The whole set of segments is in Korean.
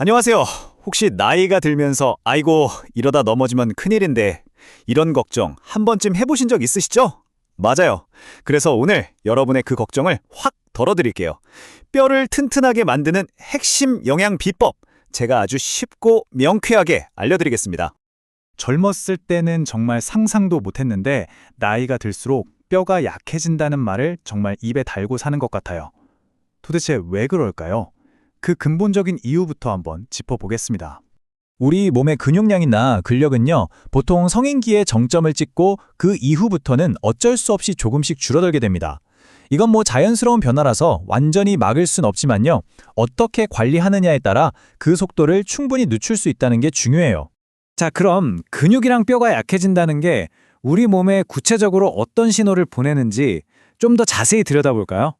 안녕하세요. 혹시 나이가 들면서 아이고 이러다 넘어지면 큰일인데 이런 걱정 한 번쯤 해보신 적 있으시죠? 맞아요. 그래서 오늘 여러분의 그 걱정을 확 덜어드릴게요. 뼈를 튼튼하게 만드는 핵심 영양 비법 제가 아주 쉽고 명쾌하게 알려드리겠습니다. 젊었을 때는 정말 상상도 못했는데 나이가 들수록 뼈가 약해진다는 말을 정말 입에 달고 사는 것 같아요. 도대체 왜 그럴까요? 그 근본적인 이유부터 한번 짚어보겠습니다. 우리 몸의 근육량이나 근력은요, 보통 성인기에 정점을 찍고 그 이후부터는 어쩔 수 없이 조금씩 줄어들게 됩니다. 이건 자연스러운 변화라서 완전히 막을 순 없지만요, 어떻게 관리하느냐에 따라 그 속도를 충분히 늦출 수 있다는 게 중요해요. 자, 그럼 근육이랑 뼈가 약해진다는 게 우리 몸에 구체적으로 어떤 신호를 보내는지 좀 더 자세히 들여다볼까요?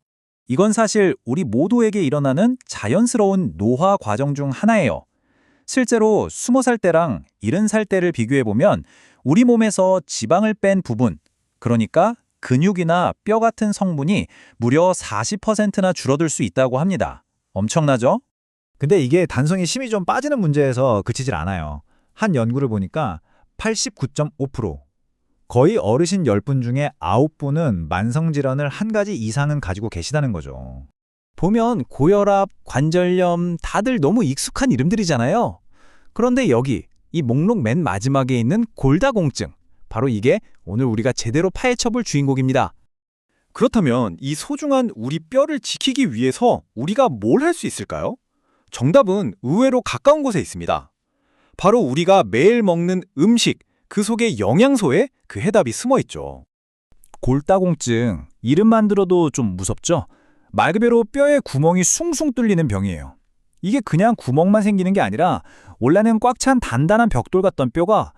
이건 사실 우리 모두에게 일어나는 자연스러운 노화 과정 중 하나예요. 실제로 20살 때랑 70살 때를 비교해보면 우리 몸에서 지방을 뺀 부분, 그러니까 근육이나 뼈 같은 성분이 무려 40%나 줄어들 수 있다고 합니다. 엄청나죠? 근데 이게 단성이 힘이 좀 빠지는 문제에서 그치질 않아요. 한 연구를 보니까 89.5%, 거의 어르신 10분 중에 9분은 만성질환을 한 가지 이상은 가지고 계시다는 거죠. 보면 고혈압, 관절염 다들 너무 익숙한 이름들이잖아요. 그런데 여기 이 목록 맨 마지막에 있는 골다공증, 바로 이게 오늘 우리가 제대로 파헤쳐볼 주인공입니다. 그렇다면 이 소중한 우리 뼈를 지키기 위해서 우리가 뭘 할 수 있을까요? 정답은 의외로 가까운 곳에 있습니다. 바로 우리가 매일 먹는 음식, 그 속에 영양소에 그 해답이 숨어 있죠. 골다공증, 이름만 들어도 좀 무섭죠? 말 그대로 뼈에 구멍이 숭숭 뚫리는 병이에요. 이게 그냥 구멍만 생기는 게 아니라 원래는 꽉 찬 단단한 벽돌 같던 뼈가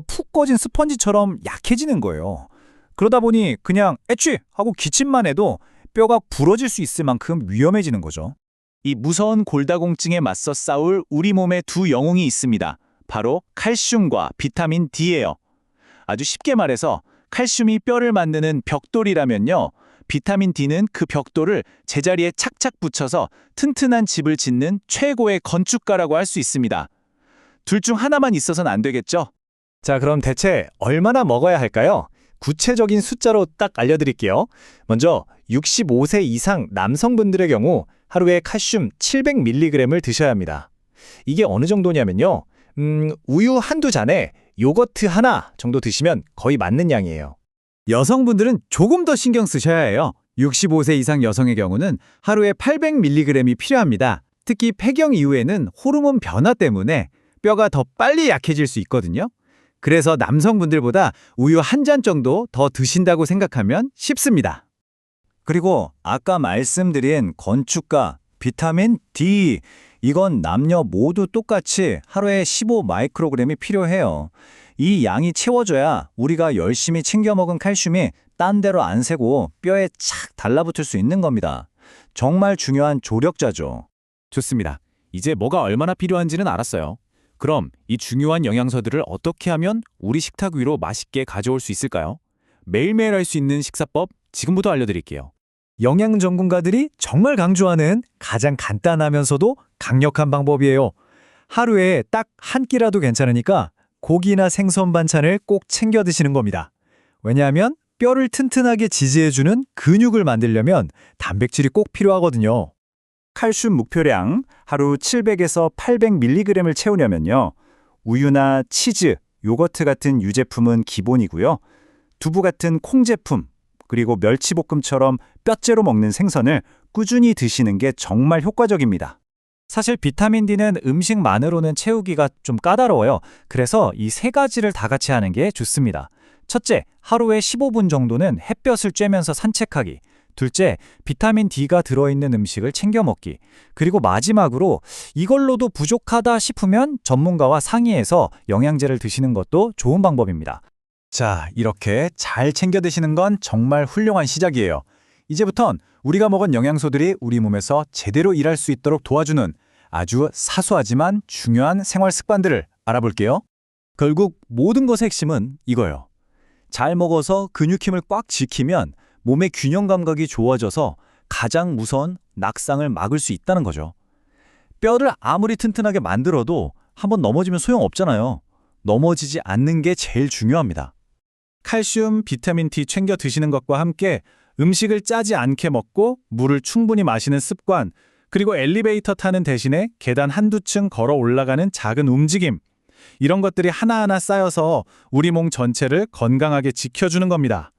푹 꺼진 스펀지처럼 약해지는 거예요. 그러다 보니 그냥 애취 하고 기침만 해도 뼈가 부러질 수 있을 만큼 위험해지는 거죠. 이 무서운 골다공증에 맞서 싸울 우리 몸의 두 영웅이 있습니다. 바로 칼슘과 비타민 D예요. 아주 쉽게 말해서 칼슘이 뼈를 만드는 벽돌이라면요, 비타민 D는 그 벽돌을 제자리에 착착 붙여서 튼튼한 집을 짓는 최고의 건축가라고 할 수 있습니다. 둘 중 하나만 있어서는 안 되겠죠? 자, 그럼 대체 얼마나 먹어야 할까요? 구체적인 숫자로 딱 알려드릴게요. 먼저 65세 이상 남성분들의 경우 하루에 칼슘 700mg을 드셔야 합니다. 이게 어느 정도냐면요, 우유 한두 잔에 요거트 하나 정도 드시면 거의 맞는 양이에요. 여성분들은 조금 더 신경 쓰셔야 해요. 65세 이상 여성의 경우는 하루에 800mg이 필요합니다. 특히 폐경 이후에는 호르몬 변화 때문에 뼈가 더 빨리 약해질 수 있거든요. 그래서 남성분들보다 우유 한 잔 정도 더 드신다고 생각하면 쉽습니다. 그리고 아까 말씀드린 건축가 비타민 D, 이건 남녀 모두 똑같이 하루에 15 마이크로그램이 필요해요. 이 양이 채워져야 우리가 열심히 챙겨 먹은 칼슘이 딴 데로 안 새고 뼈에 착 달라붙을 수 있는 겁니다. 정말 중요한 조력자죠. 좋습니다. 이제 뭐가 얼마나 필요한지는 알았어요. 그럼 이 중요한 영양소들을 어떻게 하면 우리 식탁 위로 맛있게 가져올 수 있을까요? 매일매일 할 수 있는 식사법 지금부터 알려드릴게요. 영양 전문가들이 정말 강조하는 가장 간단하면서도 강력한 방법이에요. 하루에 딱 한 끼라도 괜찮으니까 고기나 생선 반찬을 꼭 챙겨 드시는 겁니다. 왜냐하면 뼈를 튼튼하게 지지해주는 근육을 만들려면 단백질이 꼭 필요하거든요. 칼슘 목표량 하루 700에서 800mg을 채우려면요, 우유나 치즈, 요거트 같은 유제품은 기본이고요. 두부 같은 콩 제품, 그리고 멸치볶음처럼 뼈째로 먹는 생선을 꾸준히 드시는 게 정말 효과적입니다. 사실 비타민 D는 음식만으로는 채우기가 좀 까다로워요. 그래서 이 세 가지를 다 같이 하는 게 좋습니다. 첫째, 하루에 15분 정도는 햇볕을 쬐면서 산책하기. 둘째, 비타민 D가 들어있는 음식을 챙겨 먹기. 그리고 마지막으로 이걸로도 부족하다 싶으면 전문가와 상의해서 영양제를 드시는 것도 좋은 방법입니다. 자, 이렇게 잘 챙겨 드시는 건 정말 훌륭한 시작이에요. 이제부턴 우리가 먹은 영양소들이 우리 몸에서 제대로 일할 수 있도록 도와주는 아주 사소하지만 중요한 생활 습관들을 알아볼게요. 결국 모든 것의 핵심은 이거예요. 잘 먹어서 근육 힘을 꽉 지키면 몸의 균형 감각이 좋아져서 가장 무서운 낙상을 막을 수 있다는 거죠. 뼈를 아무리 튼튼하게 만들어도 한번 넘어지면 소용없잖아요. 넘어지지 않는 게 제일 중요합니다. 칼슘, 비타민 D 챙겨 드시는 것과 함께 음식을 짜지 않게 먹고 물을 충분히 마시는 습관, 그리고 엘리베이터 타는 대신에 계단 한두 층 걸어 올라가는 작은 움직임, 이런 것들이 하나하나 쌓여서 우리 몸 전체를 건강하게 지켜주는 겁니다.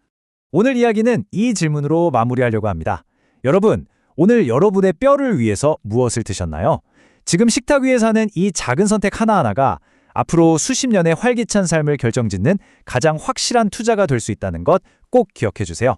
오늘 이야기는 이 질문으로 마무리하려고 합니다. 여러분, 오늘 여러분의 뼈를 위해서 무엇을 드셨나요? 지금 식탁 위에 사는 이 작은 선택 하나하나가 앞으로 수십 년의 활기찬 삶을 결정짓는 가장 확실한 투자가 될 수 있다는 것 꼭 기억해 주세요.